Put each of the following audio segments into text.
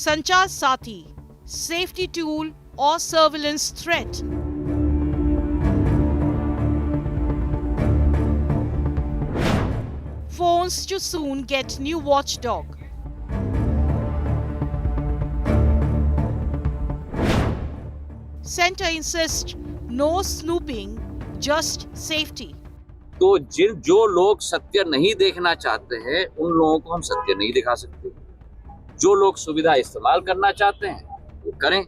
Sanchar Sati, safety tool or surveillance threat? Phones to soon get new watchdog. Centre insists no snooping, just safety. तो जो लोग सत्य नहीं देखना चाहते हैं उन लोगों को हम सत्य नहीं दिखा सकते। जो लोग सुविधा इस्तेमाल करना चाहते हैं वो करें,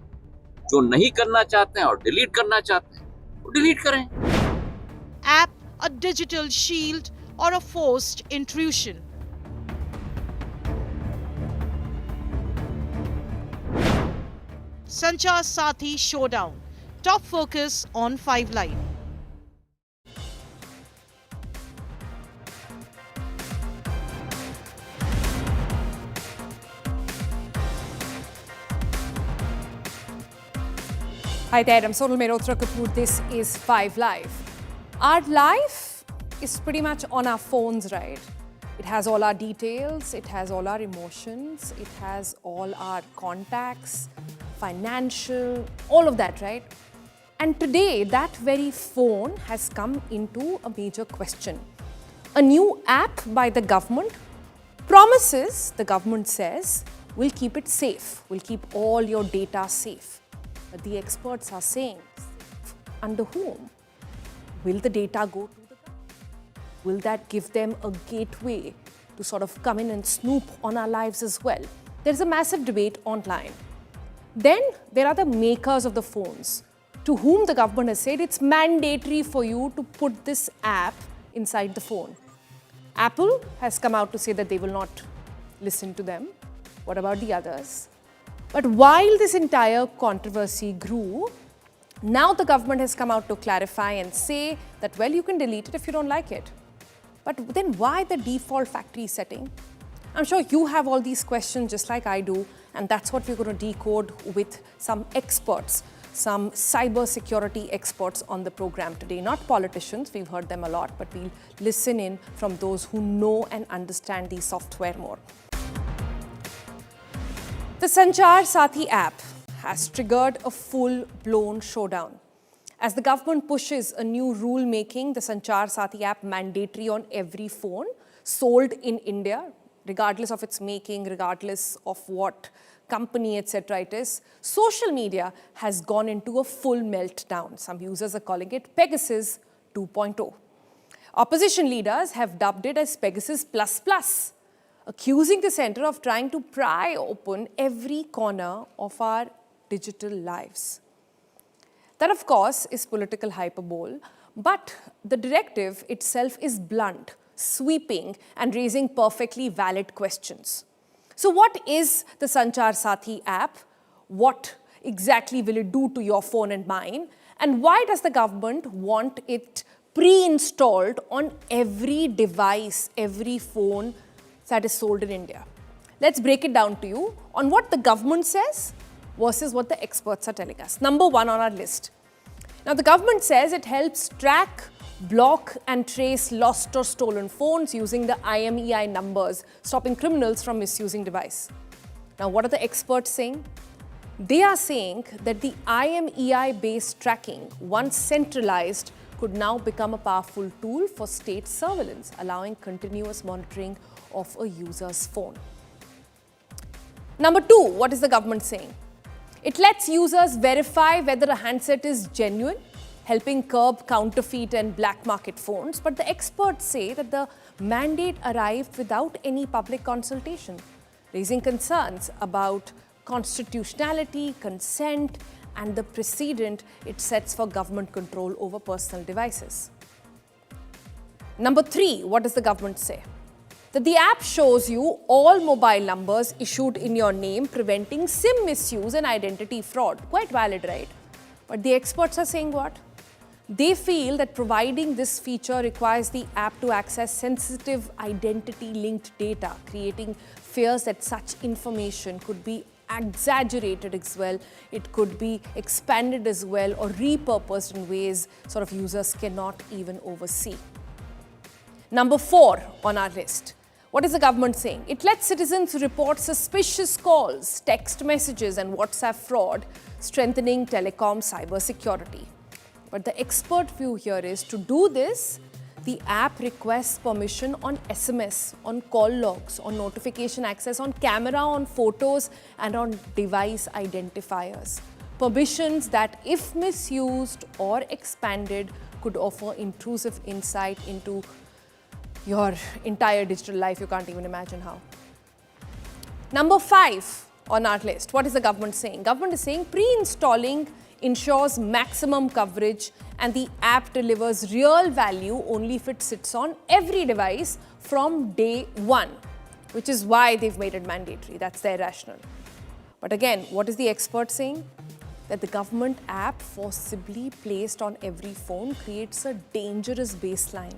जो नहीं करना चाहते हैं और डिलीट करना चाहते हैं वो डिलीट करें। App a digital shield or a forced intrusion? Sanchar Saathi showdown. Top focus on 5 Live. Hi there, I'm Sonal Kapoor. This is 5 Live. Our life is pretty much on our phones, right? It has all our details, it has all our emotions, it has all our contacts, financial, all of that, right? And today, that very phone has come into a major question. A new app by the government promises, the government says, will keep it safe, will keep all your data safe. But the experts are saying, under whom? Will the data go to the government? Will that give them a gateway to sort of come in and snoop on our lives as well? There's a massive debate online. Then there are the makers of the phones, to whom the government has said it's mandatory for you to put this app inside the phone. Apple has come out to say that they will not listen to them. What about the others? But while this entire controversy grew, now the government has come out to clarify and say that, well, you can delete it if you don't like it. But then why the default factory setting? I'm sure you have all these questions just like I do, and that's what we're going to decode with some experts, some cybersecurity experts on the program today. Not politicians, we've heard them a lot, but we'll listen in from those who know and understand the software more. The Sanchar Saathi app has triggered a full-blown showdown. As the government pushes a new rule making the Sanchar Saathi app mandatory on every phone sold in India, regardless of its making, regardless of what company, etc. it is, social media has gone into a full meltdown. Some users are calling it Pegasus 2.0. Opposition leaders have dubbed it as Pegasus ++, accusing the centre of trying to pry open every corner of our digital lives. That, of course, is political hyperbole, but the directive itself is blunt, sweeping, and raising perfectly valid questions. So what is the Sanchar Saathi app? What exactly will it do to your phone and mine? And why does the government want it pre-installed on every device, every phone that is sold in India? Let's break it down to you on what the government says versus what the experts are telling us. Number one on our list. Now, the government says it helps track, block and trace lost or stolen phones using the IMEI numbers, stopping criminals from misusing device. Now, what are the experts saying? They are saying that the IMEI-based tracking, once centralized, could now become a powerful tool for state surveillance, allowing continuous monitoring of a user's phone. Number two, what is the government saying? It lets users verify whether a handset is genuine, helping curb counterfeit and black market phones. But the experts say that the mandate arrived without any public consultation, raising concerns about constitutionality, consent, and the precedent it sets for government control over personal devices. Number three, what does the government say? That the app shows you all mobile numbers issued in your name, preventing SIM misuse and identity fraud. Quite valid, right? But the experts are saying what? They feel that providing this feature requires the app to access sensitive identity-linked data, creating fears that such information could be exaggerated as well, it could be expanded as well, or repurposed in ways sort of users cannot even oversee. Number four on our list. What is the government saying? It lets citizens report suspicious calls, text messages, and WhatsApp fraud, strengthening telecom cybersecurity. But the expert view here is to do this, the app requests permission on SMS, on call logs, on notification access, on camera, on photos, and on device identifiers. Permissions that, if misused or expanded, could offer intrusive insight into your entire digital life. You can't even imagine how. Number 5 on our list. What is the government saying? Government is saying pre-installing ensures maximum coverage and the app delivers real value only if it sits on every device from day one, which is why they've made it mandatory. That's their rationale. But again, what is the expert saying? That the government app forcibly placed on every phone creates a dangerous baseline.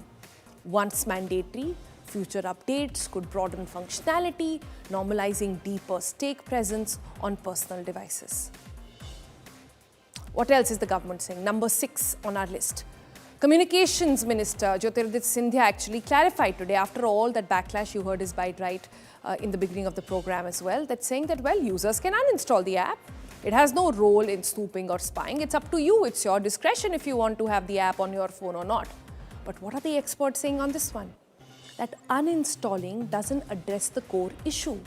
Once mandatory, future updates could broaden functionality, normalizing deeper stake presence on personal devices. What else is the government saying? Number 6 on our list. Communications Minister Jyotiraditya Scindia actually clarified today, after all that backlash you heard his bite right in the beginning of the program as well, that saying that, well, users can uninstall the app. It has no role in snooping or spying. It's up to you. It's your discretion if you want to have the app on your phone or not. But what are the experts saying on this one? That uninstalling doesn't address the core issue.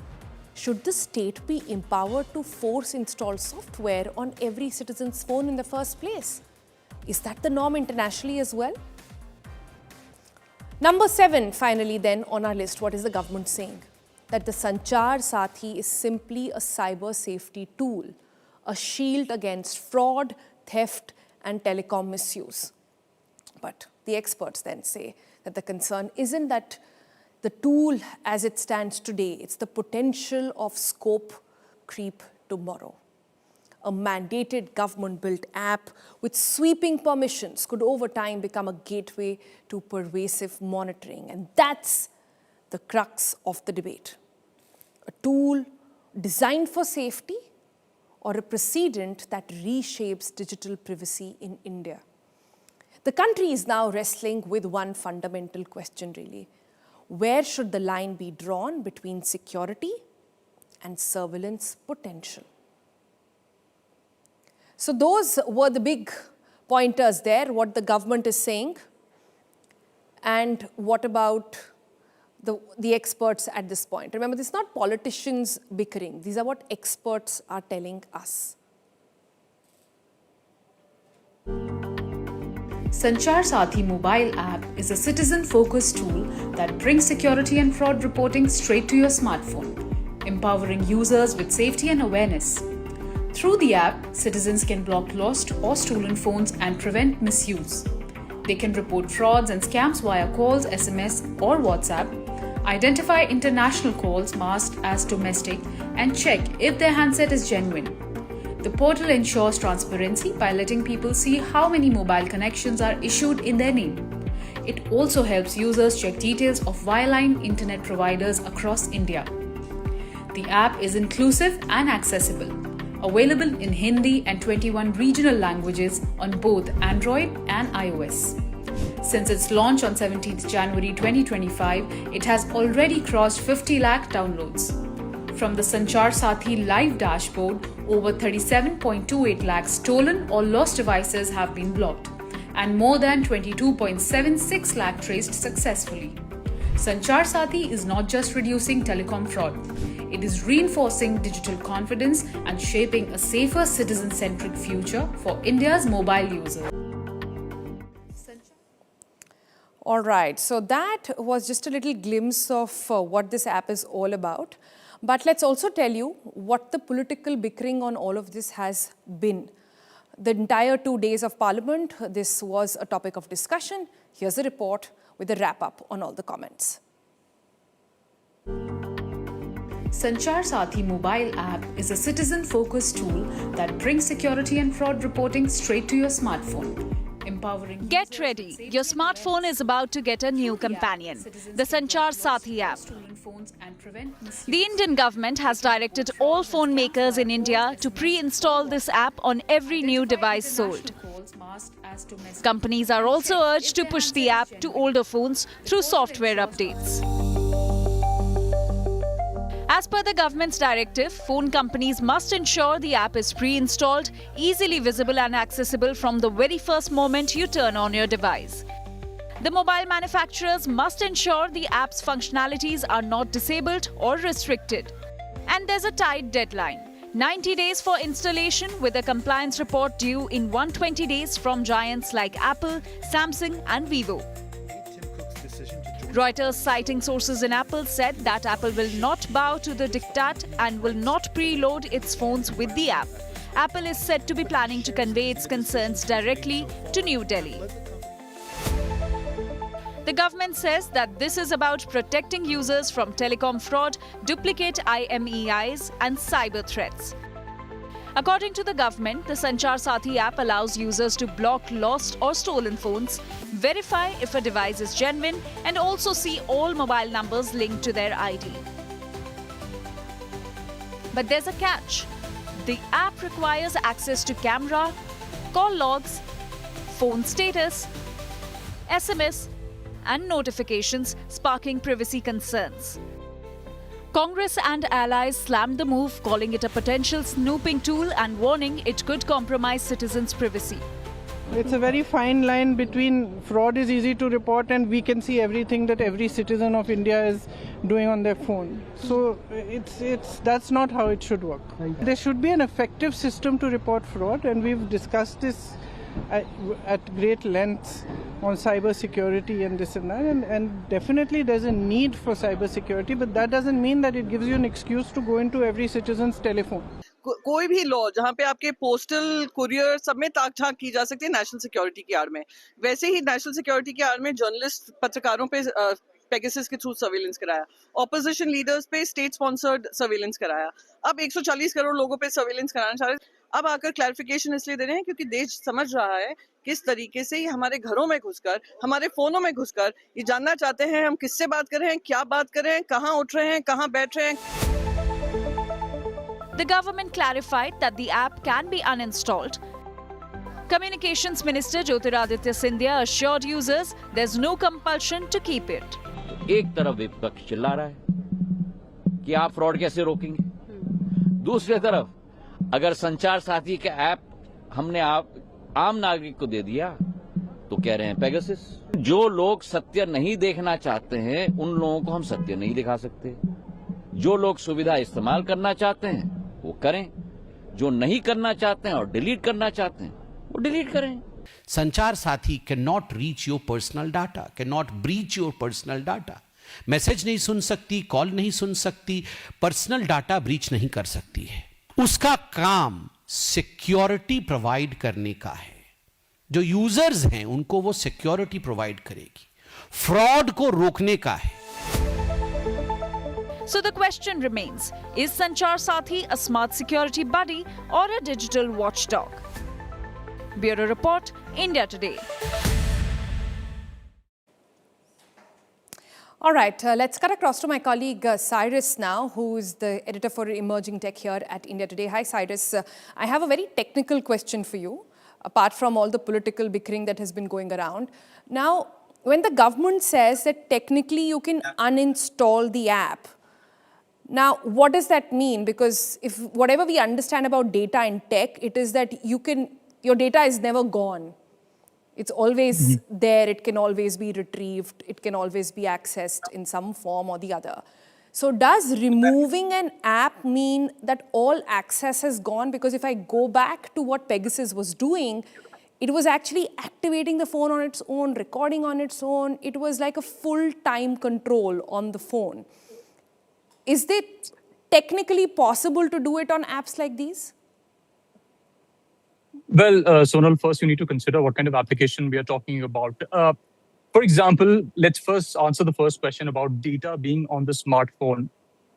Should the state be empowered to force install software on every citizen's phone in the first place? Is that the norm internationally as well? Number 7, finally then on our list, what is the government saying? That the Sanchar Saathi is simply a cyber safety tool, a shield against fraud, theft, and telecom misuse. But the experts then say that the concern isn't that the tool as it stands today, it's the potential of scope creep tomorrow. A mandated government-built app with sweeping permissions could over time become a gateway to pervasive monitoring. And that's the crux of the debate. A tool designed for safety or a precedent that reshapes digital privacy in India. The country is now wrestling with one fundamental question, really. Where should the line be drawn between security and surveillance potential? So those were the big pointers there, what the government is saying. And what about the experts at this point? Remember, this is not politicians bickering. These are what experts are telling us. Sanchar Saathi mobile app is a citizen-focused tool that brings security and fraud reporting straight to your smartphone, empowering users with safety and awareness. Through the app, citizens can block lost or stolen phones and prevent misuse. They can report frauds and scams via calls, SMS, or WhatsApp, identify international calls masked as domestic, and check if their handset is genuine. The portal ensures transparency by letting people see how many mobile connections are issued in their name. It also helps users check details of wireline internet providers across India. The app is inclusive and accessible, available in Hindi and 21 regional languages on both Android and iOS. Since its launch on 17th January 2025, it has already crossed 50 lakh downloads. From the Sanchar Saathi live dashboard, over 37.28 lakh stolen or lost devices have been blocked, and more than 22.76 lakh traced successfully. Sanchar Saathi is not just reducing telecom fraud, it is reinforcing digital confidence and shaping a safer citizen-centric future for India's mobile users. All right, so that was just a little glimpse of what this app is all about. But let's also tell you what the political bickering on all of this has been. The entire 2 days of Parliament, this was a topic of discussion. Here's a report with a wrap-up on all the comments. Sanchar Saathi mobile app is a citizen-focused tool that brings security and fraud reporting straight to your smartphone. Get ready. Your smartphone is about to get a new companion, the Sanchar Saathi app. The Indian government has directed all phone makers in India to pre-install this app on every new device sold. Companies are also urged to push the app to older phones through software updates. As per the government's directive, phone companies must ensure the app is pre-installed, easily visible and accessible from the very first moment you turn on your device. The mobile manufacturers must ensure the app's functionalities are not disabled or restricted. And there's a tight deadline. 90 days for installation with a compliance report due in 120 days from giants like Apple, Samsung and Vivo. Reuters, citing sources in Apple, said that Apple will not bow to the diktat and will not preload its phones with the app. Apple is said to be planning to convey its concerns directly to New Delhi. The government says that this is about protecting users from telecom fraud, duplicate IMEIs and cyber threats. According to the government, the Sanchar Saathi app allows users to block lost or stolen phones, verify if a device is genuine, and also see all mobile numbers linked to their ID. But there's a catch. The app requires access to camera, call logs, phone status, SMS, and notifications, sparking privacy concerns. Congress and allies slammed the move, calling it a potential snooping tool and warning it could compromise citizens' privacy. It's a very fine line between fraud is easy to report and we can see everything that every citizen of India is doing on their phone. So that's not how it should work. There should be an effective system to report fraud, and we've discussed this at great lengths on cybersecurity and this and that, and definitely there's a need for cybersecurity, but that doesn't mean that it gives you an excuse to go into every citizen's telephone. कोई भी law जहाँ पे आपके postal courier सब में ताक झांक की जा सकती है नेशनल सिक्योरिटी की आड़ में, वैसे ही नेशनल सिक्योरिटी की आड़ में जर्नलिस्ट पत्रकारों पे पेगासस के थ्रू सर्विलेंस कराया, ऑपोजिशन लीडर्स पे स्टेट स्पॉन्सर्ड सर्विलेंस कराया, अब 140 करोड़ लोगों पे सर्विलेंस कराना चाह रहे हैं। अब आकर क्लैरिफिकेशन इसलिए दे रहे हैं क्योंकि देश समझ रहा है किस तरीके से हमारे घरों में घुसकर, हमारे फोनों में घुसकर ये जानना चाहते हैं हम किससे बात कर रहे हैं, क्या बात कर रहे हैं, कहाँ उठ रहे हैं, कहाँ बैठ रहे हैं। The government clarified that the app can be uninstalled. Communications Minister Jyotiraditya Scindia assured users there's no compulsion to keep it. एक तरफ विपक्ष चिल्ला रहा है कि आप फ्रॉड कैसे रोकेंगे, दूसरी तरफ अगर संचार साथी का ऐप हमने आम नागरिक को दे दिया तो कह रहे हैं पेगासस। जो लोग सत्य नहीं देखना चाहते हैं उन लोगों को हम सत्य नहीं दिखा सकते। जो लोग सुविधा इस्तेमाल करना चाहते हैं वो करें, जो नहीं करना चाहते हैं और डिलीट करना चाहते हैं वो डिलीट करें। संचार साथी can not reach your personal data, can not breach your personal data. Message नहीं सुन सकती, कॉल नहीं सुन सकती, पर्सनल डाटा ब्रीच नहीं कर सकती है। उसका काम सिक्योरिटी प्रोवाइड करने का है। जो यूजर्स हैं उनको वो सिक्योरिटी प्रोवाइड करेगी, फ्रॉड को रोकने का है। So the question remains, is Sanchar Saathi a smart security buddy or a digital watchdog? Bureau Report, India Today. All right, let's cut across to my colleague Cyrus now, who is the editor for Emerging Tech here at India Today. Hi Cyrus, I have a very technical question for you, apart from all the political bickering that has been going around. Now, when the government says that technically you can uninstall the app, now what does that mean? Because if whatever we understand about data in tech, it is that your data is never gone. It's always there, it can always be retrieved, it can always be accessed in some form or the other. So does removing an app mean that all access has gone? Because if I go back to what Pegasus was doing, it was actually activating the phone on its own, recording on its own. It was like a full-time control on the phone. Is it technically possible to do it on apps like these? Well, Sonal, first you need to consider what kind of application we are talking about. For example, let's first answer the first question about data being on the smartphone.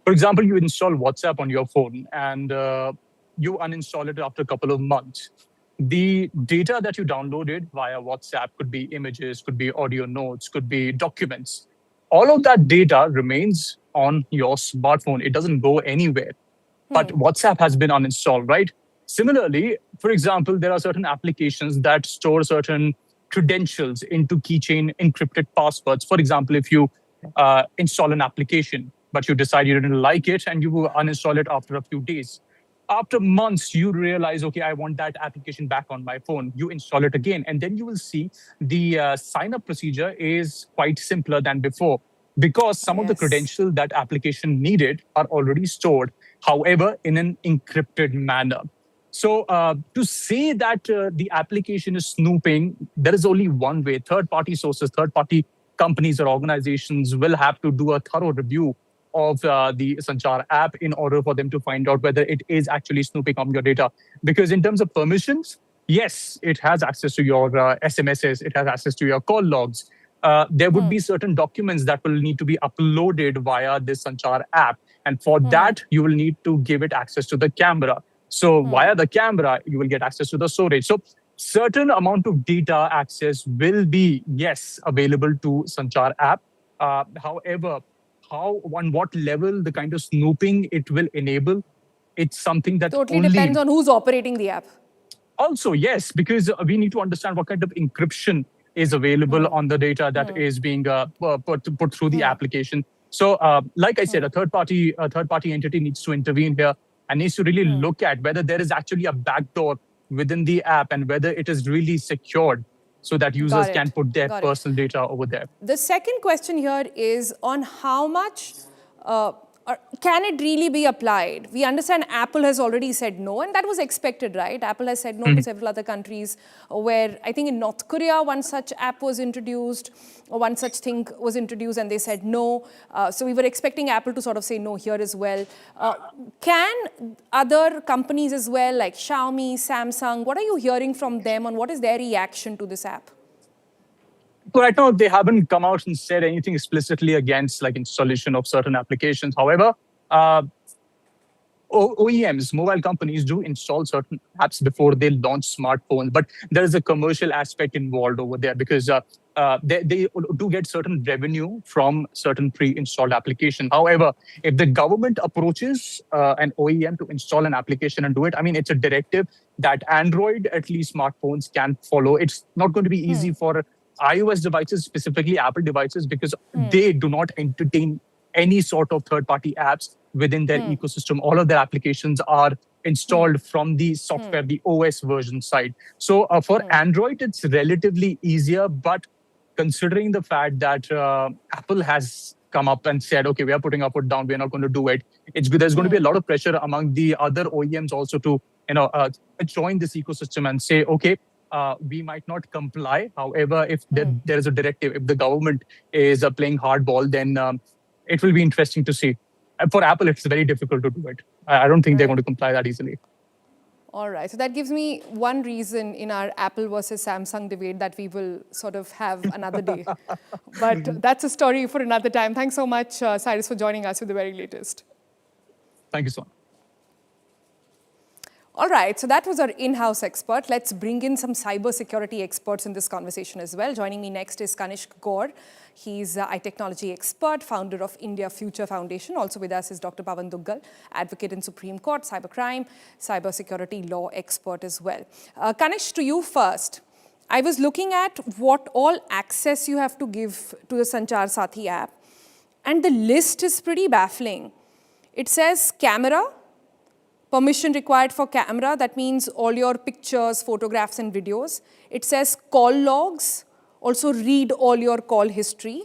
For example, you install WhatsApp on your phone and you uninstall it after a couple of months. The data that you downloaded via WhatsApp could be images, could be audio notes, could be documents. All of that data remains on your smartphone. It doesn't go anywhere. But WhatsApp has been uninstalled, right? Similarly, for example, there are certain applications that store certain credentials into keychain encrypted passwords. For example, if you install an application but you decide you didn't like it and you uninstall it after a few days. After months, you realize, okay, I want that application back on my phone. You install it again, and then you will see the sign-up procedure is quite simpler than before because some of the credentials that application needed are already stored, however, in an encrypted manner. So to say that the application is snooping, there is only one way. Third-party sources, third-party companies or organizations will have to do a thorough review of the Sanchar app in order for them to find out whether it is actually snooping on your data. Because in terms of permissions, yes, it has access to your SMSs, it has access to your call logs. There would be certain documents that will need to be uploaded via this Sanchar app. And for that, you will need to give it access to the camera. So via the camera, you will get access to the storage. So certain amount of data access will be, yes, available to Sanchar app. However, how, on what level, the kind of snooping it will enable, it's something that totally only depends on who's operating the app. Also, yes, because we need to understand what kind of encryption is available on the data that is being put through the application. So, like I said, a third party entity needs to intervene here and needs to really look at whether there is actually a backdoor within the app and whether it is really secured so that users can put their personal data over there. The second question here is on how much can it really be applied? We understand Apple has already said no, and that was expected, right? Apple has said no to several other countries where I think in North Korea, one such app was introduced, or one such thing was introduced, and they said no. So we were expecting Apple to sort of say no here as well. Can other companies as well, like Xiaomi, Samsung, what are you hearing from them on what is their reaction to this app? Right now, they haven't come out and said anything explicitly against like installation of certain applications. However, OEMs, mobile companies, do install certain apps before they launch smartphones. But there is a commercial aspect involved over there because they do get certain revenue from certain pre-installed application. However, if the government approaches an OEM to install an application and do it, I mean, it's a directive that Android, at least smartphones, can follow. It's not going to be easy for iOS devices, specifically Apple devices, because they do not entertain any sort of third-party apps within their ecosystem. All of their applications are installed from the software, the OS version side. So for Android, it's relatively easier, but considering the fact that Apple has come up and said, okay, we are putting our foot down, we're not going to do it, there's going to be a lot of pressure among the other OEMs also to join this ecosystem and say, okay, we might not comply. However, if there is a directive, if the government is playing hardball, then it will be interesting to see. For Apple, it's very difficult to do it. I don't think they're going to comply that easily. All right. So that gives me one reason in our Apple versus Samsung debate that we will sort of have another day. But that's a story for another time. Thanks so much, Cyrus, for joining us with the very latest. Thank you so much. All right, so that was our in-house expert. Let's bring in some cybersecurity experts in this conversation as well. Joining me next is Kanishk Gaur. He's an iTechnology expert, founder of India Future Foundation. Also with us is Dr. Pawan Duggal, advocate in Supreme Court, cybercrime, cybersecurity law expert as well. Kanishk, to you first. I was looking at what all access you have to give to the Sanchar Saathi app, and the list is pretty baffling. It says camera, permission required for camera, that means all your pictures, photographs and videos. It says call logs, also read all your call history.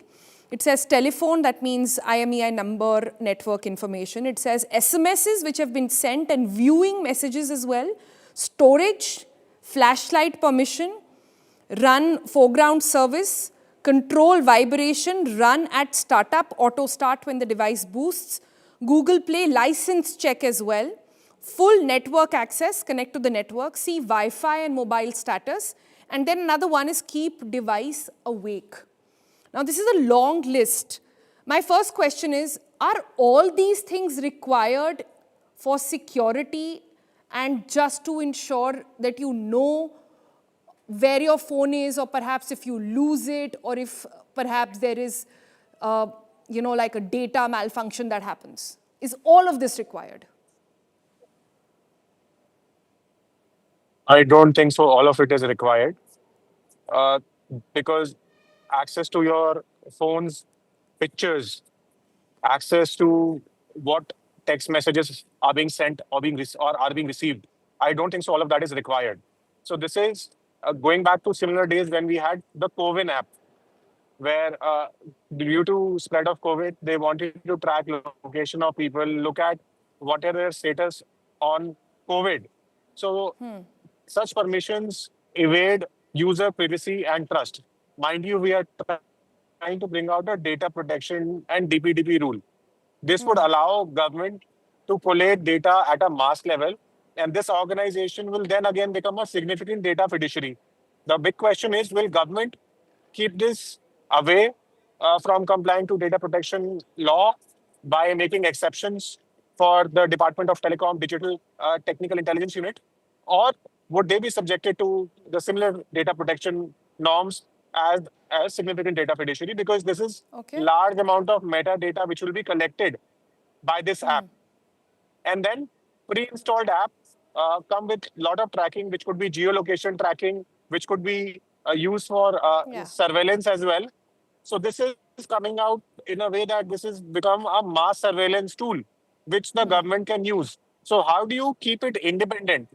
It says telephone, that means IMEI number, network information. It says SMSs which have been sent and viewing messages as well. Storage, flashlight permission, run foreground service, control vibration, run at startup, auto start when the device boosts, Google Play license check as well. Full network access, connect to the network, see Wi-Fi and mobile status. And then another one is keep device awake. Now this is a long list. My first question is, are all these things required for security and just to ensure that you know where your phone is, or perhaps if you lose it, or if perhaps there is, like a data malfunction that happens? Is all of this required? I don't think so. All of it is required because access to your phone's pictures access to what text messages are being sent or are being received. I don't think so all of that is required. So this is going back to similar days when we had the COVID app, where due to spread of COVID, they wanted to track location of people, look at what are their status on COVID. So such permissions evade user privacy and trust. Mind you, we are trying to bring out a data protection and DPDP rule. This would allow government to collate data at a mass level, and this organization will then again become a significant data fiduciary. The big question is, will government keep this away from complying to data protection law by making exceptions for the Department of Telecom Digital Technical Intelligence Unit? Or would they be subjected to the similar data protection norms as a significant data fiduciary? Because this is large amount of metadata which will be collected by this app. And then pre-installed apps come with a lot of tracking, which could be geolocation tracking, which could be used for surveillance as well. So this is coming out in a way that this has become a mass surveillance tool, which the government can use. So how do you keep it independent?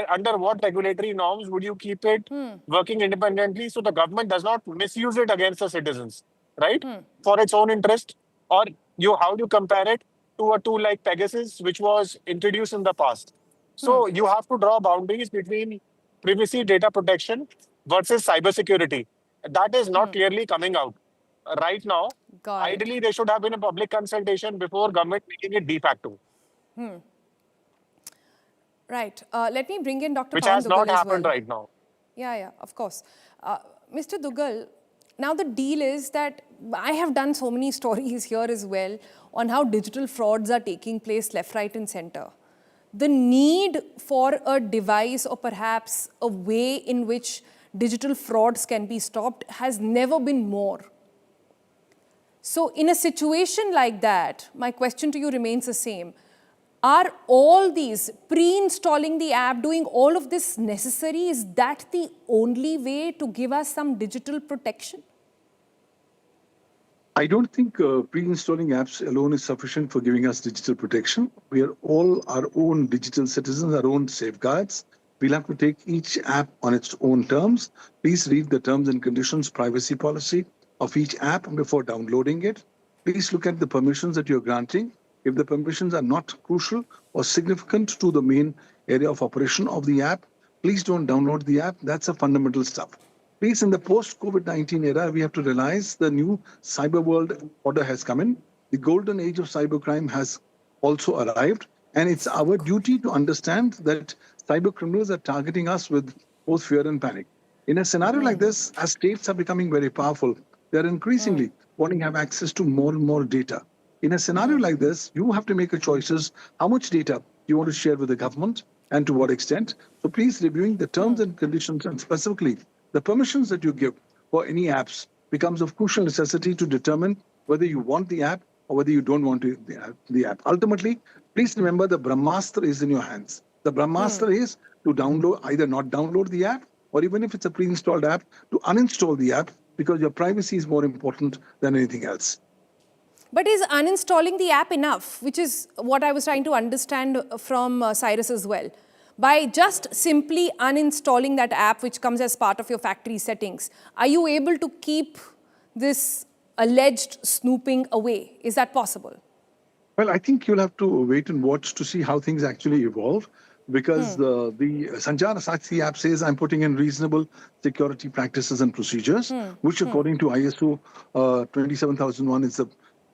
Under what regulatory norms would you keep it working independently so the government does not misuse it against the citizens, right? For its own interest? Or how do you compare it to a tool like Pegasus, which was introduced in the past? So you have to draw boundaries between privacy, data protection versus cybersecurity. That is not clearly coming out right now. Ideally, there should have been a public consultation before government making it de facto. Right. Let me bring in Dr. Which Pawan has Duggal not as happened well. right now. Yeah, of course. Mr. Duggal, now the deal is that I have done so many stories here as well on how digital frauds are taking place left, right and center. The need for a device or perhaps a way in which digital frauds can be stopped has never been more. So in a situation like that, my question to you remains the same. Are all these, pre-installing the app, doing all of this necessary? Is that the only way to give us some digital protection? I don't think pre-installing apps alone is sufficient for giving us digital protection. We are all our own digital citizens, our own safeguards. We'll have to take each app on its own terms. Please read the terms and conditions privacy policy of each app before downloading it. Please look at the permissions that you're granting. If the permissions are not crucial or significant to the main area of operation of the app, please don't download the app. That's a fundamental stuff. Please, in the post-COVID-19 era, we have to realize the new cyber world order has come in. The golden age of cybercrime has also arrived. And it's our duty to understand that cyber criminals are targeting us with both fear and panic. In a scenario like this, as states are becoming very powerful, they're increasingly wanting to have access to more and more data. In a scenario like this, you have to make a choices how much data you want to share with the government and to what extent. So please, reviewing the terms and conditions and specifically the permissions that you give for any apps becomes of crucial necessity to determine whether you want the app or whether you don't want the app. Ultimately, please remember the Brahmastra is in your hands. The Brahmastra is to download, either not download the app, or even if it's a pre-installed app, to uninstall the app because your privacy is more important than anything else. But is uninstalling the app enough? Which is what I was trying to understand from Cyrus as well. By just simply uninstalling that app which comes as part of your factory settings, are you able to keep this alleged snooping away? Is that possible? Well, I think you'll have to wait and watch to see how things actually evolve, because the Sanchar Saathi app says I'm putting in reasonable security practices and procedures, which according to ISO 27001 is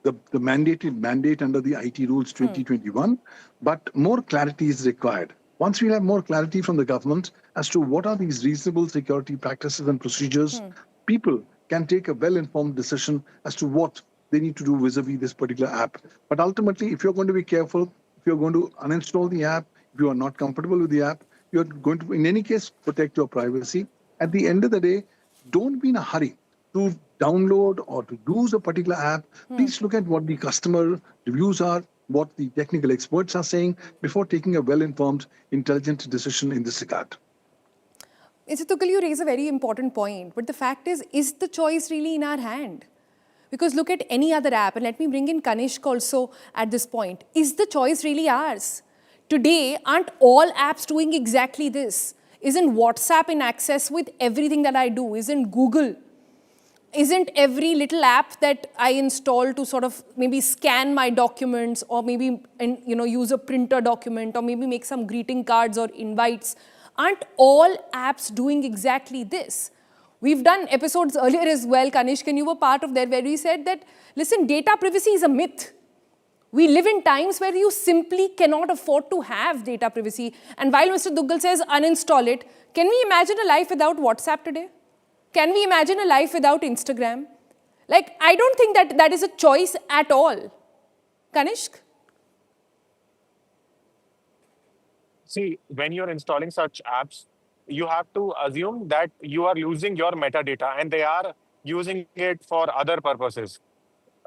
the mandated mandate under the IT rules 2021. But more clarity is required. Once we have more clarity from the government as to what are these reasonable security practices and procedures, people can take a well-informed decision as to what they need to do vis-a-vis this particular app. But ultimately, if you're going to be careful, if you're going to uninstall the app, if you are not comfortable with the app, you're going to, in any case, protect your privacy. At the end of the day, don't be in a hurry to download or to use a particular app. Please look at what the customer reviews are, what the technical experts are saying before taking a well-informed, intelligent decision in this regard. Mr. Duggal, you raise a very important point, but the fact is the choice really in our hand? Because look at any other app, and let me bring in Kanishk also at this point. Is the choice really ours? Today, aren't all apps doing exactly this? Isn't WhatsApp in access with everything that I do? Isn't Google? Isn't every little app that I install to sort of maybe scan my documents or maybe use a printer document or maybe make some greeting cards or invites, aren't all apps doing exactly this? We've done episodes earlier as well, Kanishk, and you were part of that, where we said that, listen, data privacy is a myth. We live in times where you simply cannot afford to have data privacy. And while Mr. Duggal says uninstall it, can we imagine a life without WhatsApp today? Can we imagine a life without Instagram? Like, I don't think that that is a choice at all. Kanishk? See, when you're installing such apps, you have to assume that you are using your metadata and they are using it for other purposes.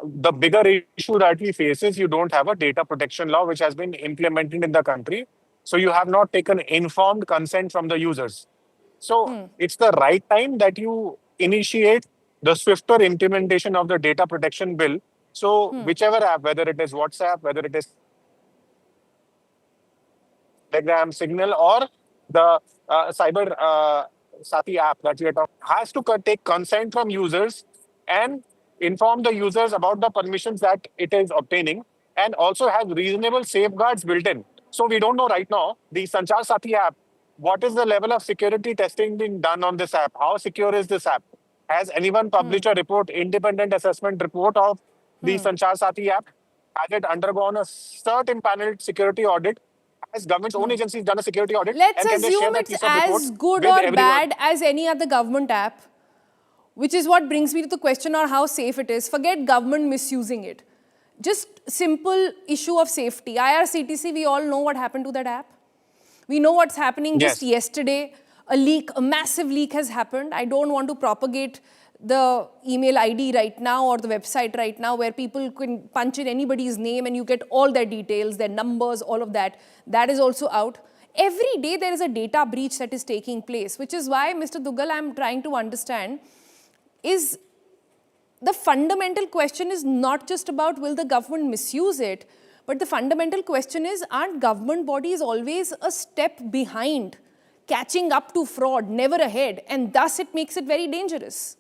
The bigger issue that we face is you don't have a data protection law which has been implemented in the country. So you have not taken informed consent from the users. So it's the right time that you initiate the swifter implementation of the data protection bill. So whichever app, whether it is WhatsApp, whether it is Telegram, Signal, or the Cyber Sati app that we are talking, has to take consent from users and inform the users about the permissions that it is obtaining, and also has reasonable safeguards built in. So we don't know right now, the Sanchar Sati app, what is the level of security testing being done on this app? How secure is this app? Has anyone published a report, independent assessment report of the Sanchar Sati app? Has it undergone a certain paneled security audit? Has government's own agencies done a security audit? Let's and can they share assume that it's piece of report as good with or everyone? bad as any other government app, which is what brings me to the question on how safe it is. Forget government misusing it. Just simple issue of safety. IRCTC, we all know what happened to that app. We know what's happening. Just yesterday, a massive leak has happened. I don't want to propagate the email ID right now or the website right now where people can punch in anybody's name and you get all their details, their numbers, all of that. That is also out. Every day there is a data breach that is taking place, which is why, Mr. Duggal, I'm trying to understand, is the fundamental question is not just about will the government misuse it, but the fundamental question is, aren't government bodies always a step behind, catching up to fraud, never ahead, and thus it makes it very dangerous?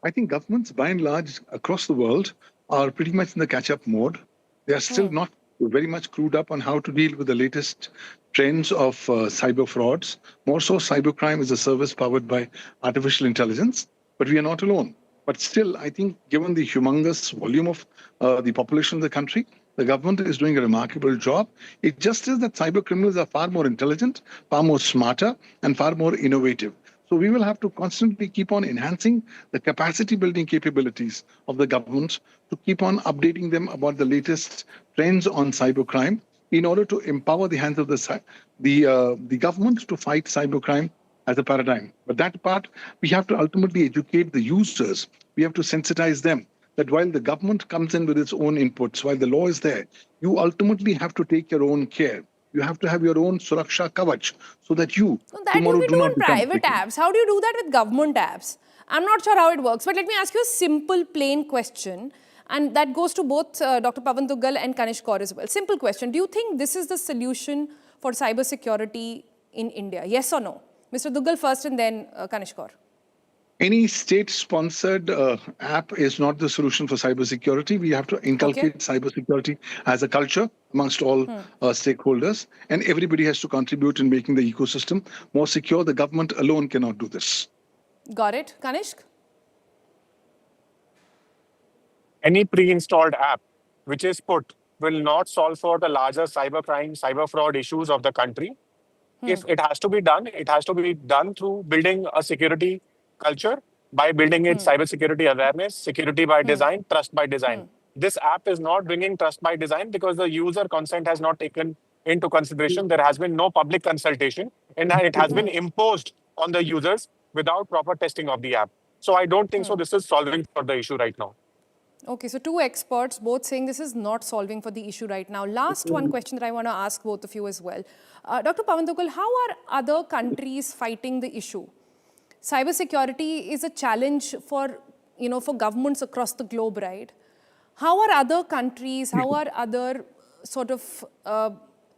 I think governments, by and large, across the world, are pretty much in the catch-up mode. They are still not very much clued up on how to deal with the latest trends of cyber frauds. More so, cybercrime is a service powered by artificial intelligence, but we are not alone. But still, I think, given the humongous volume of the population of the country, the government is doing a remarkable job. It just is that cyber criminals are far more intelligent, far more smarter, and far more innovative. So we will have to constantly keep on enhancing the capacity building capabilities of the government to keep on updating them about the latest trends on cybercrime in order to empower the hands of the government to fight cybercrime as a paradigm. But that part, we have to ultimately educate the users. We have to sensitize them that while the government comes in with its own inputs, while the law is there, you ultimately have to take your own care. You have to have your own Suraksha Kavach so that you tomorrow do not become private apps. How do you do that with government apps? I'm not sure how it works, but let me ask you a simple, plain question, and that goes to both Dr. Pawan Duggal and Kanishk Gaur as well. Simple question. Do you think this is the solution for cybersecurity in India? Yes or no? Mr. Duggal first and then Kanishk Gaur. Any state-sponsored app is not the solution for cybersecurity. We have to inculcate cybersecurity as a culture amongst all stakeholders, and everybody has to contribute in making the ecosystem more secure. The government alone cannot do this. Got it. Kanishk? Any pre-installed app which is put will not solve for the larger cybercrime, cyber fraud issues of the country. If it has to be done, it has to be done through building a security culture, by building its cybersecurity awareness, security by design, trust by design. This app is not bringing trust by design because the user consent has not taken into consideration. There has been no public consultation, and it has been imposed on the users without proper testing of the app. So I don't think so this is solving for the issue right now. Okay, so two experts both saying this is not solving for the issue right now. Last one question that I want to ask both of you as well. Dr. Pawan Duggal, how are other countries fighting the issue? Cybersecurity is a challenge for for governments across the globe, right? How are other countries, how are other sort of,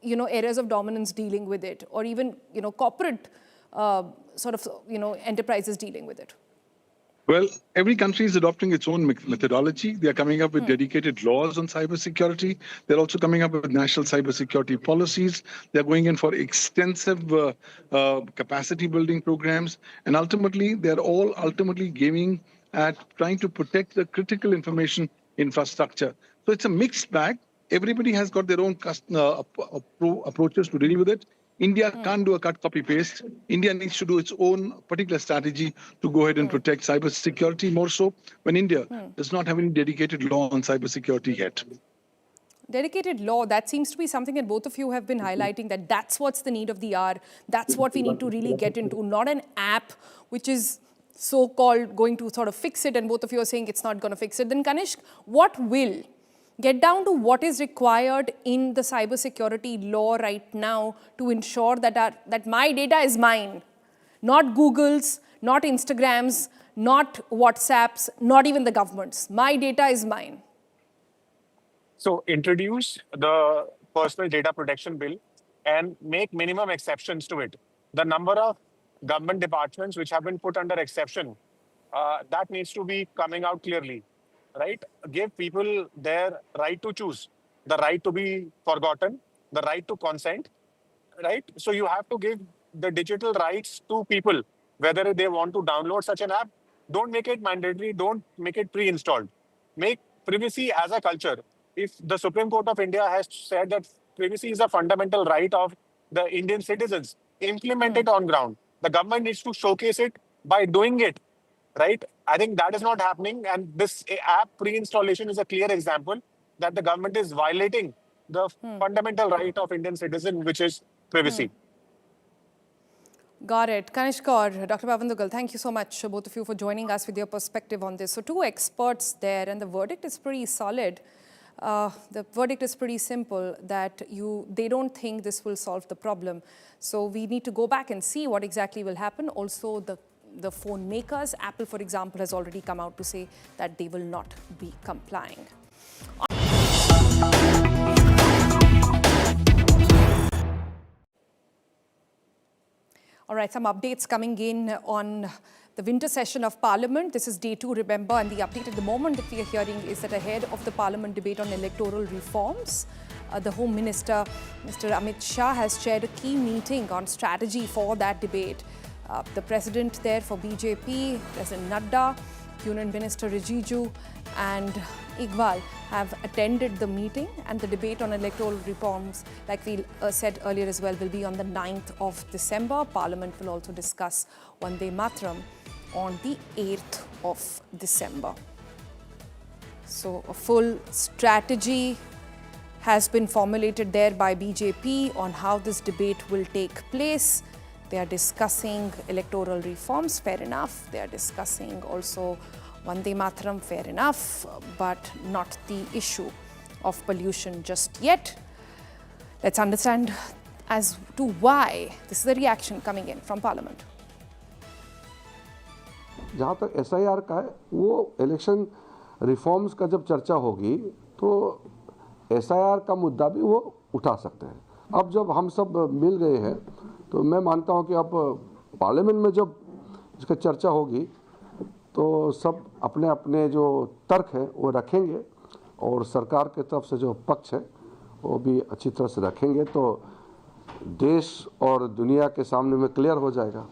areas of dominance dealing with it? Or even, corporate enterprises dealing with it? Well, every country is adopting its own methodology. They are coming up with dedicated laws on cybersecurity. They're also coming up with national cybersecurity policies. They're going in for extensive capacity building programs. And ultimately, they're all ultimately aiming at trying to protect the critical information infrastructure. So it's a mixed bag. Everybody has got their own approaches to deal with it. India can't do a cut, copy, paste. India needs to do its own particular strategy to go ahead and protect cybersecurity more so when India does not have any dedicated law on cybersecurity yet. Dedicated law, that seems to be something that both of you have been highlighting, that that's what's the need of the hour. That's what we need to really get into, not an app which is so-called going to sort of fix it, and both of you are saying it's not going to fix it. Then Kanishk, what will? Get down to what is required in the cybersecurity law right now to ensure that my data is mine, not Google's, not Instagram's, not WhatsApp's, not even the government's. My data is mine. So introduce the Personal Data Protection Bill and make minimum exceptions to it. The number of government departments which have been put under exception, that needs to be coming out clearly. Right? Give people their right to choose, the right to be forgotten, the right to consent, right? So you have to give the digital rights to people, whether they want to download such an app. Don't make it mandatory. Don't make it pre-installed. Make privacy as a culture. If the Supreme Court of India has said that privacy is a fundamental right of the Indian citizens, implement it on ground. The government needs to showcase it by doing it. Right? I think that is not happening. And this app pre-installation is a clear example that the government is violating the fundamental right of Indian citizen, which is privacy. Got it. Kanishk Gaur, Dr. Pawan Duggal, thank you so much, both of you, for joining us with your perspective on this. So 2 experts there, and the verdict is pretty solid. The verdict is pretty simple, that they don't think this will solve the problem. So we need to go back and see what exactly will happen. Also, the phone makers, Apple, for example, has already come out to say that they will not be complying. All right, some updates coming in on the winter session of Parliament. This is day 2, remember, and the update at the moment that we are hearing is that ahead of the Parliament debate on electoral reforms, the Home Minister, Mr. Amit Shah, has chaired a key meeting on strategy for that debate. The president there for BJP, President Nadda, Union Minister Rijiju and Iqbal have attended the meeting, and the debate on electoral reforms, like we said earlier as well, will be on the 9th of December. Parliament will also discuss Vande Mataram on the 8th of December. So a full strategy has been formulated there by BJP on how this debate will take place. They are discussing electoral reforms, fair enough. They are discussing also Vande Mataram, fair enough, but not the issue of pollution just yet. Let's understand as to why. This is the reaction coming in from Parliament. जहाँ तक SIR का है, वो election reforms का जब चर्चा होगी तो SIR का मुद्दा भी वो उठा सकते हैं. अब जब हम सब मिल गए हैं तो मैं मानता हूं कि अब पार्लियामेंट में जब इसका चर्चा होगी तो सब अपने अपने जो तर्क है वो रखेंगे और सरकार के तरफ से जो पक्ष है वो भी अच्छी तरह से रखेंगे, तो देश और दुनिया के सामने में क्लियर हो जाएगा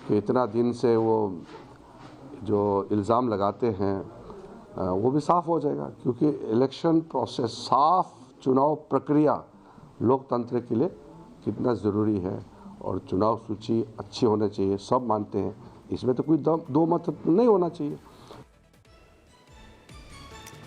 कि इतना दिन से वो जो इल्ज़ाम लगाते हैं वो भी साफ हो जाएगा, क्योंकि इलेक्शन प्रोसेस, साफ चुनाव प्रक्रिया लोकतंत्र के लिए कितना ज़रूरी है और चुनाव सूची अच्छी होनी चाहिए, सब मानते हैं. इसमें तो कोई दो मत नहीं होना चाहिए.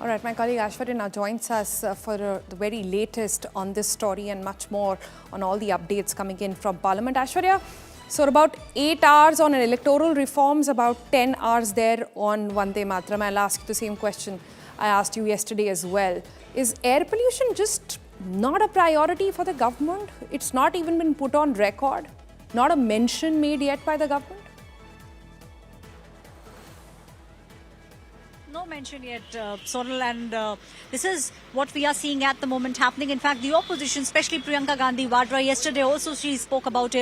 All right, my colleague Aishwarya now joins us for the very latest on this story and much more on all the updates coming in from Parliament. Aishwarya, so about 8 hours on electoral reforms, about 10 hours there on Vande Mataram. I'll ask you the same question I asked you yesterday as well. Is air pollution just not a priority for the government? It's not even been put on record? Not a mention made yet by the government? no mention yet, Sonal, and this is what we are seeing at the moment happening. In fact, the opposition, especially Priyanka Gandhi Vadra, yesterday also she spoke about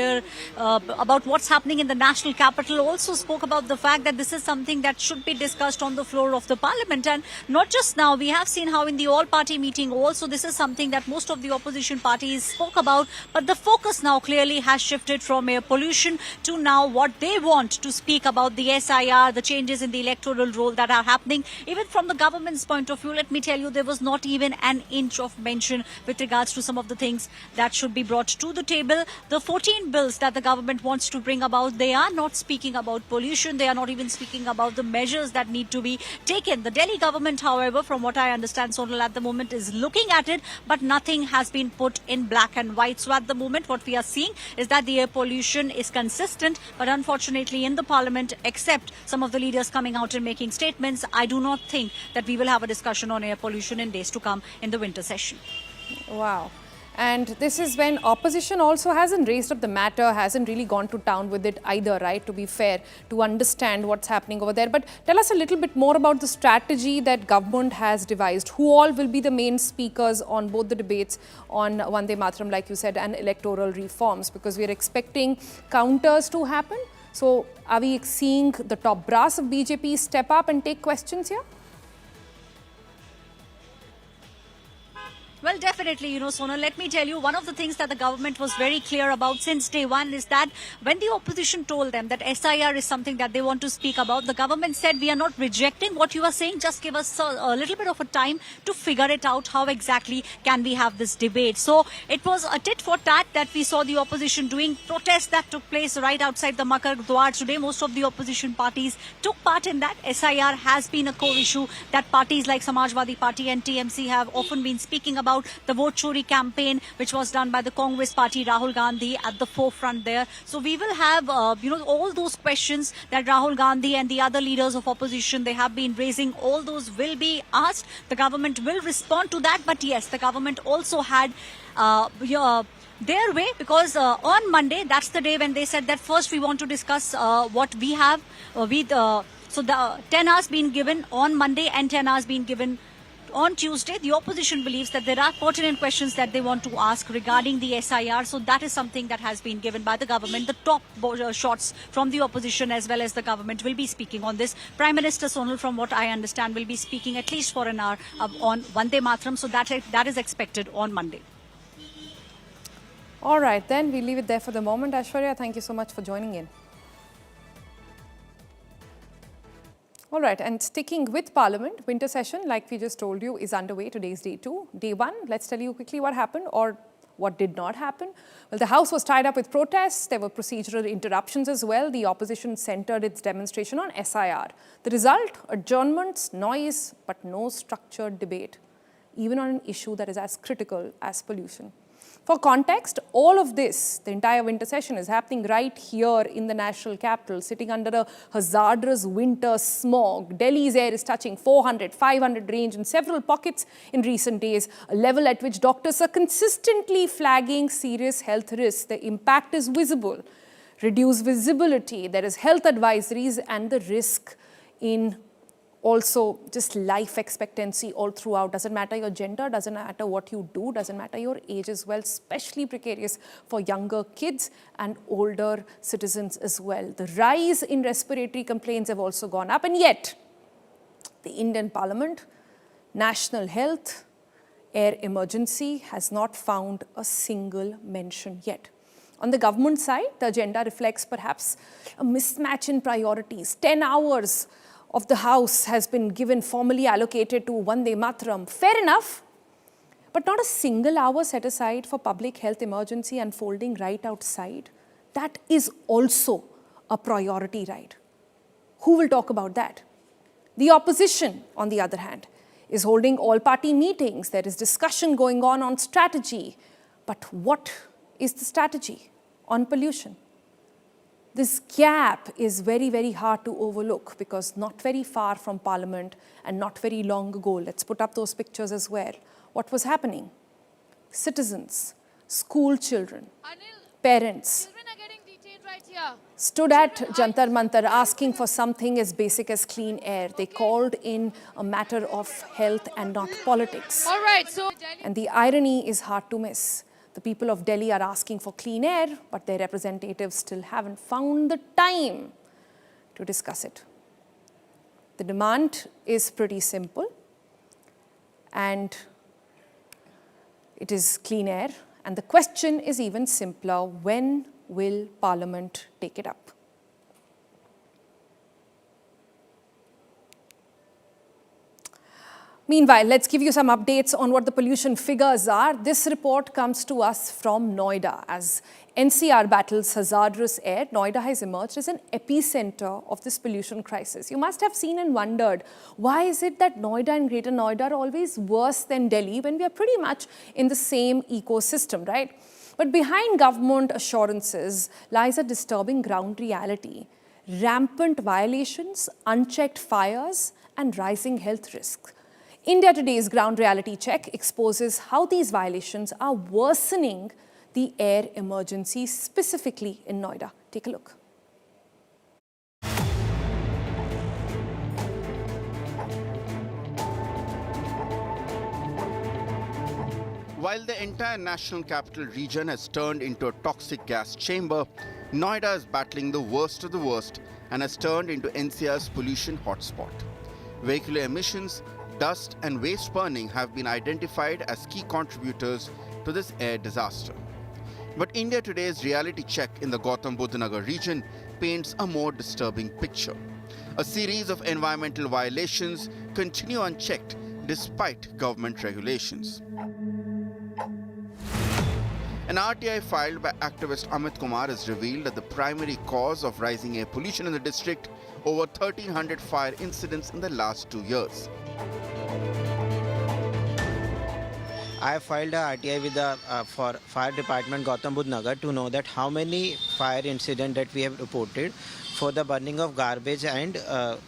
about what's happening in the national capital, also spoke about the fact that this is something that should be discussed on the floor of the parliament. And not just now, we have seen how in the all-party meeting also this is something that most of the opposition parties spoke about, but the focus now clearly has shifted from air pollution to now what they want to speak about, the SIR, the changes in the electoral roll that are happening. Even from the government's point of view, let me tell you, there was not even an inch of mention with regards to some of the things that should be brought to the table. The 14 bills that the government wants to bring about, they are not speaking about pollution. They are not even speaking about the measures that need to be taken. The Delhi government, however, from what I understand, Sonal, at the moment is looking at it, but nothing has been put in black and white. So at the moment, what we are seeing is that the air pollution is consistent, but unfortunately in the parliament, except some of the leaders coming out and making statements, I do not think that we will have a discussion on air pollution in days to come in the winter session. Wow. And this is when opposition also hasn't raised up the matter, hasn't really gone to town with it either, right? To be fair, to understand what's happening over there. But tell us a little bit more about the strategy that government has devised. Who all will be the main speakers on both the debates on Vande Mataram, like you said, and electoral reforms? Because we are expecting counters to happen. So are we seeing the top brass of BJP step up and take questions here? Well, definitely, Sonal, let me tell you, one of the things that the government was very clear about since day one is that when the opposition told them that SIR is something that they want to speak about, the government said, we are not rejecting what you are saying, just give us a little bit of a time to figure it out, how exactly can we have this debate. So it was a tit for tat that we saw the opposition doing. Protests that took place right outside the Makar Dwar today, most of the opposition parties took part in that. SIR has been a core issue that parties like Samajwadi Party and TMC have often been speaking about. The vote chori campaign, which was done by the Congress party, Rahul Gandhi at the forefront there. So we will have, all those questions that Rahul Gandhi and the other leaders of opposition, they have been raising, all those will be asked. The government will respond to that. But yes, the government also had their way, because on Monday, that's the day when they said that first we want to discuss what we have. So the 10 hours been given on Monday and 10 hours been given on Tuesday. The opposition believes that there are pertinent questions that they want to ask regarding the SIR. So that is something that has been given by the government. The top shots from the opposition as well as the government will be speaking on this. Prime Minister Sonal, from what I understand, will be speaking at least for an hour on Vande Mataram. So that is expected on Monday. All right, then we leave it there for the moment. Aishwarya, thank you so much for joining in. All right, and sticking with Parliament, winter session, like we just told you, is underway. Today's day 2. Day 1, let's tell you quickly what happened or what did not happen. Well, the House was tied up with protests. There were procedural interruptions as well. The opposition centred its demonstration on SIR. The result, adjournments, noise, but no structured debate, even on an issue that is as critical as pollution. For context, all of this, the entire winter session, is happening right here in the national capital, sitting under a hazardous winter smog. Delhi's air is touching 400, 500 range in several pockets in recent days, a level at which doctors are consistently flagging serious health risks. The impact is visible. Reduced visibility, there is health advisories, and the risk in also just life expectancy all throughout. Doesn't matter your gender, doesn't matter what you do, doesn't matter your age as well, especially precarious for younger kids and older citizens as well. The rise in respiratory complaints have also gone up, and yet the Indian Parliament, national health, air emergency has not found a single mention yet. On the government side, the agenda reflects perhaps a mismatch in priorities. 10 hours of the House has been given, formally allocated to Vande Mataram. Fair enough, but not a single hour set aside for public health emergency unfolding right outside. That is also a priority, right? Who will talk about that? The opposition, on the other hand, is holding all-party meetings. There is discussion going on strategy. But what is the strategy on pollution? This gap is very, very hard to overlook, because not very far from Parliament and not very long ago, let's put up those pictures as well, what was happening? Citizens, school children, parents stood at Jantar Mantar asking for something as basic as clean air. They called in a matter of health and not politics. All right, so And the irony is hard to miss. The people of Delhi are asking for clean air, but their representatives still haven't found the time to discuss it. The demand is pretty simple, and it is clean air. And the question is even simpler: when will Parliament take it up? Meanwhile, let's give you some updates on what the pollution figures are. This report comes to us from Noida. As NCR battles hazardous air, Noida has emerged as an epicenter of this pollution crisis. You must have seen and wondered, why is it that Noida and Greater Noida are always worse than Delhi when we are pretty much in the same ecosystem, right? But behind government assurances lies a disturbing ground reality: rampant violations, unchecked fires, and rising health risks. India Today's ground reality check exposes how these violations are worsening the air emergency, specifically in Noida. Take a look. While the entire national capital region has turned into a toxic gas chamber, Noida is battling the worst of the worst and has turned into NCR's pollution hotspot. Vehicular emissions, dust and waste burning have been identified as key contributors to this air disaster. But India Today's reality check in the Gautam Buddha Nagar region paints a more disturbing picture. A series of environmental violations continue unchecked despite government regulations. An RTI filed by activist Amit Kumar has revealed that the primary cause of rising air pollution in the district, over 1,300 fire incidents in the last 2 years. I filed a RTI with the for fire department Gautam Buddha Nagar to know that how many fire incidents that we have reported for the burning of garbage and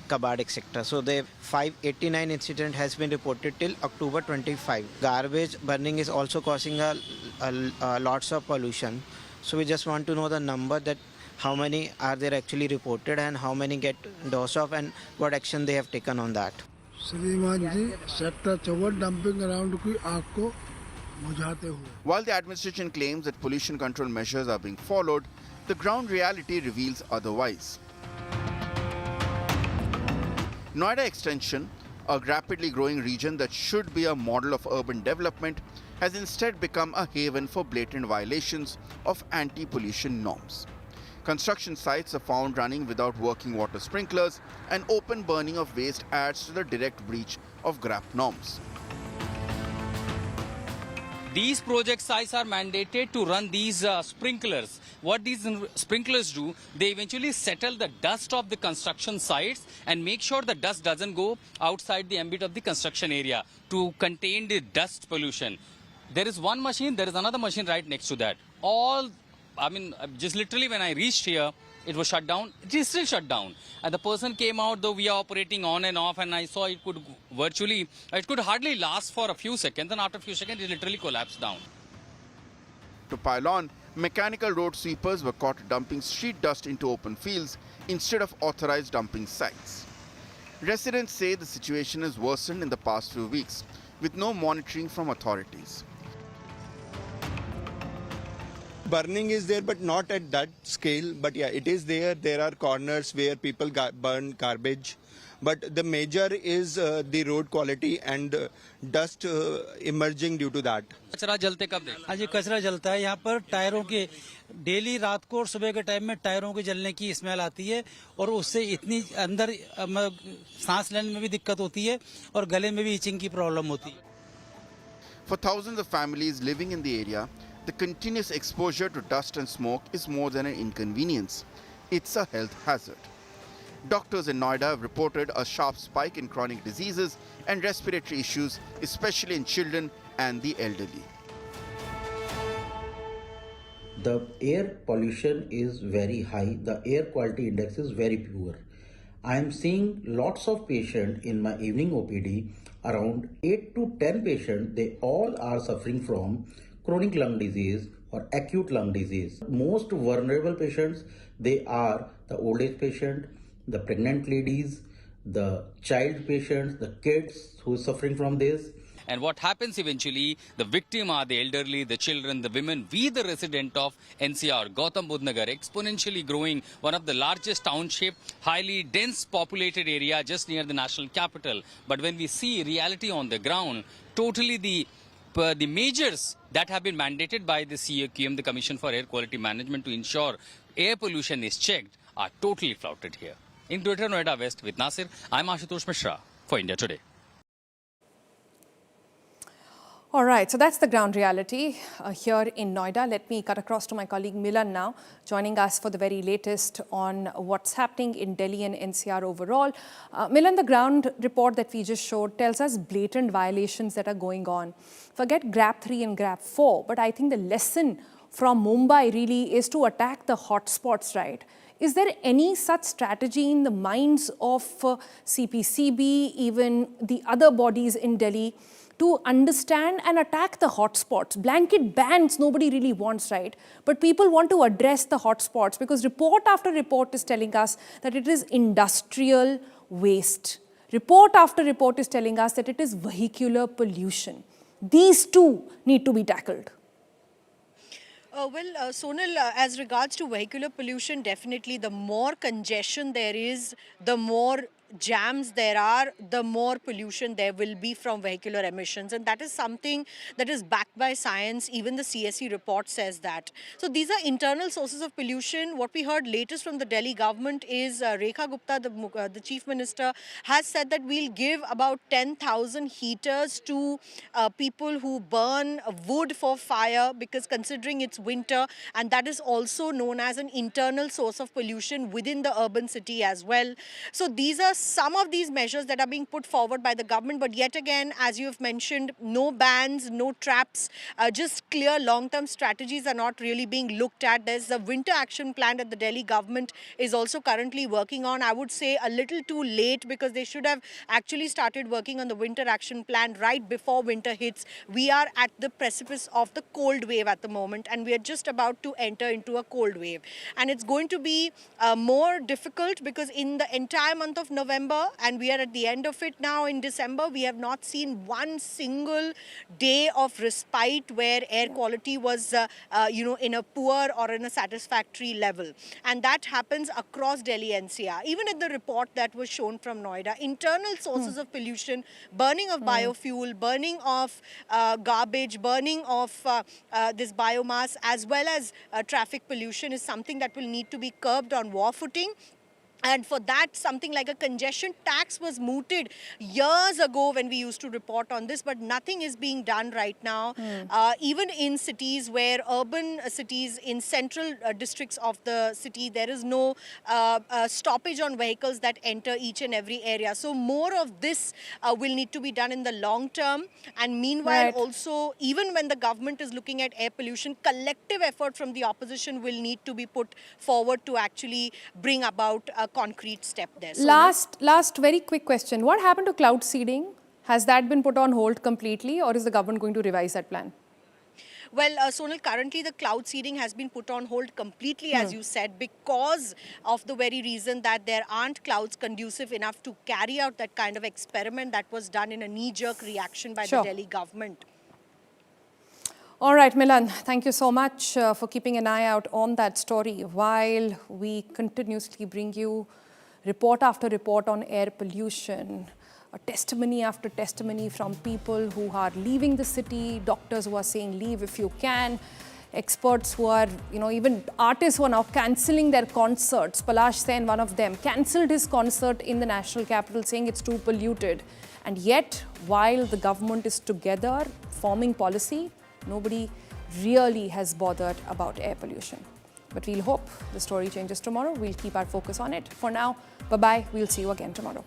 kabad etc. So the 589 incident has been reported till October 25. Garbage burning is also causing a lots of pollution. So we just want to know the number, that how many are there actually reported and how many get dosed off and what action they have taken on that. While the administration claims that pollution control measures are being followed, the ground reality reveals otherwise. Noida Extension, a rapidly growing region that should be a model of urban development, has instead become a haven for blatant violations of anti-pollution norms. Construction sites are found running without working water sprinklers, and open burning of waste adds to the direct breach of GRAP norms. These project sites are mandated to run these sprinklers. What these sprinklers do, they eventually settle the dust of the construction sites and make sure the dust doesn't go outside the ambit of the construction area to contain the dust pollution. There is one machine, there is another machine right next to that. Just literally when I reached here, it was shut down. It is still shut down. And the person came out, though we are operating on and off, and I saw it could hardly last for a few seconds, and after a few seconds, it literally collapsed down. To pile on, mechanical road sweepers were caught dumping street dust into open fields instead of authorized dumping sites. Residents say the situation has worsened in the past few weeks, with no monitoring from authorities. Burning is there, but not at that scale. But yeah, it is there. There are corners where people burn garbage. But the major is the road quality and dust emerging due to that. कचरा जलते कब देखा? हाँ जी, कचरा जलता है यहाँ पर। टायरों के डेली रात को और सुबह के टाइम में टायरों के जलने की स्मेल आती है, और उससे इतनी अंदर सांस लेने में भी दिक्कत होती है और गले में भी इचिंग की प्रॉब्लम होती है. For thousands of families living in the area, the continuous exposure to dust and smoke is more than an inconvenience. It's a health hazard. Doctors in Noida have reported a sharp spike in chronic diseases and respiratory issues, especially in children and the elderly. The air pollution is very high. The air quality index is very poor. I am seeing lots of patients in my evening OPD, around 8 to 10 patients. They all are suffering from chronic lung disease or acute lung disease. Most vulnerable patients, they are the old age patient, the pregnant ladies, the child patients, the kids who are suffering from this. And what happens eventually, the victim are the elderly, the children, the women. We, the resident of NCR, Gautam Budh Nagar, exponentially growing, one of the largest township, highly dense populated area just near the national capital. But when we see reality on the ground, totally the measures that have been mandated by the CAQM, the Commission for Air Quality Management, to ensure air pollution is checked, are totally flouted here. In Greater Noida West with Nasir, I'm Ashutosh Mishra for India Today. All right, so that's the ground reality here in Noida. Let me cut across to my colleague Milan now, joining us for the very latest on what's happening in Delhi and NCR overall. Milan, the ground report that we just showed tells us blatant violations that are going on. Forget Grab 3 and Grab 4, but I think the lesson from Mumbai really is to attack the hotspots, right? Is there any such strategy in the minds of CPCB, even the other bodies in Delhi, to understand and attack the hotspots? Blanket bans nobody really wants, right? But people want to address the hotspots because report after report is telling us that it is industrial waste. Report after report is telling us that it is vehicular pollution. These two need to be tackled. Sonal, as regards to vehicular pollution, definitely the more congestion there is, the more jams there are, the more pollution there will be from vehicular emissions. And that is something that is backed by science. Even the CSE report says that. So these are internal sources of pollution. What we heard latest from the Delhi government is Rekha Gupta, the chief minister, has said that we'll give about 10,000 heaters to people who burn wood for fire, because considering it's winter, and that is also known as an internal source of pollution within the urban city as well. So these are some of these measures that are being put forward by the government. But yet again, as you have mentioned, no bans, no traps, just clear long-term strategies are not really being looked at. There's a winter action plan that the Delhi government is also currently working on. I would say a little too late, because they should have actually started working on the winter action plan right before winter hits. We are at the precipice of the cold wave at the moment, and we are just about to enter into a cold wave. And it's going to be more difficult, because in the entire month of November, and we are at the end of it now in December, we have not seen one single day of respite where air quality was, in a poor or in a satisfactory level. And that happens across Delhi NCR. Even in the report that was shown from Noida, internal sources of pollution, burning of biofuel, burning of garbage, burning of this biomass, as well as traffic pollution is something that will need to be curbed on war footing. And for that, something like a congestion tax was mooted years ago when we used to report on this, but nothing is being done right now. Even in cities where urban cities in central districts of the city, there is no stoppage on vehicles that enter each and every area. So more of this will need to be done in the long term. And meanwhile, also, even when the government is looking at air pollution, collective effort from the opposition will need to be put forward to actually bring about a concrete step there. Last very quick question. What happened to cloud seeding? Has that been put on hold completely, or is the government going to revise that plan? Well, Sonal, currently the cloud seeding has been put on hold completely, as you said, because of the very reason that there aren't clouds conducive enough to carry out that kind of experiment that was done in a knee-jerk reaction by the Delhi government. All right, Milan, thank you so much for keeping an eye out on that story while we continuously bring you report after report on air pollution, testimony after testimony from people who are leaving the city, doctors who are saying leave if you can, experts who are, even artists who are now cancelling their concerts. Palash Sen, one of them, cancelled his concert in the national capital saying it's too polluted. And yet, while the government is together forming policy, nobody really has bothered about air pollution. But we'll hope the story changes tomorrow. We'll keep our focus on it. For now, bye-bye. We'll see you again tomorrow.